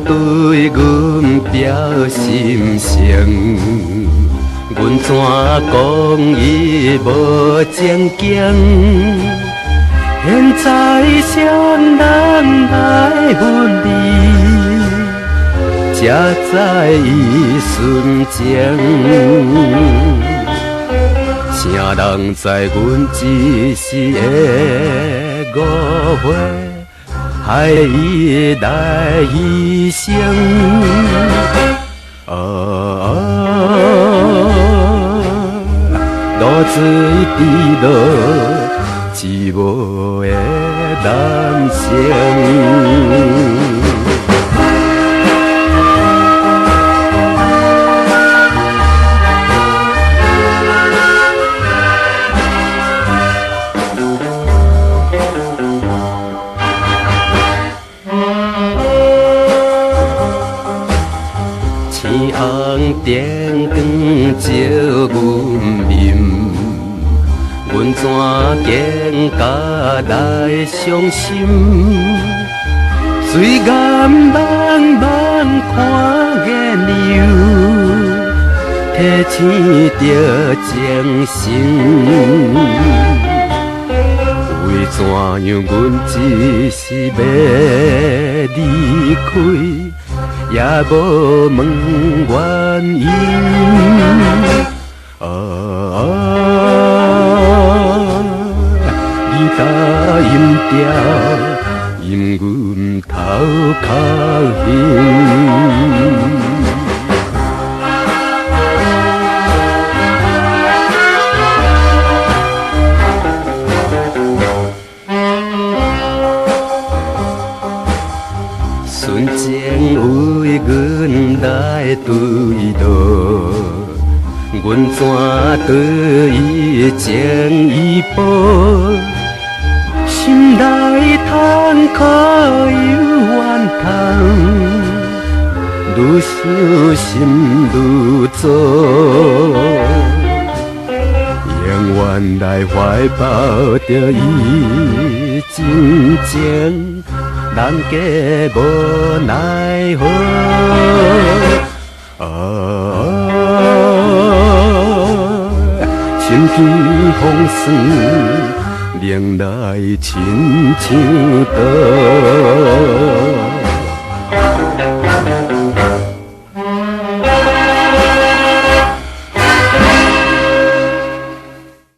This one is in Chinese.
对阮表心声，阮怎讲伊无情景？现在双人来分离，才知伊纯情。啥人知阮一时的误会？害伊来牺牲，露水滴落寂寞的人生。红灯光照阮面，阮怎经甲来伤心？水眼茫茫看月亮，提醒着情深。为怎样阮一时要离开？也无问原因，吉他音调引阮头壳晕。纯情为阮来对渡，阮怎对伊情依抱？心内通可有怨叹，愈想心愈糟。永远来怀抱着伊真情。人家无奈何，深天风霜，令来亲像刀。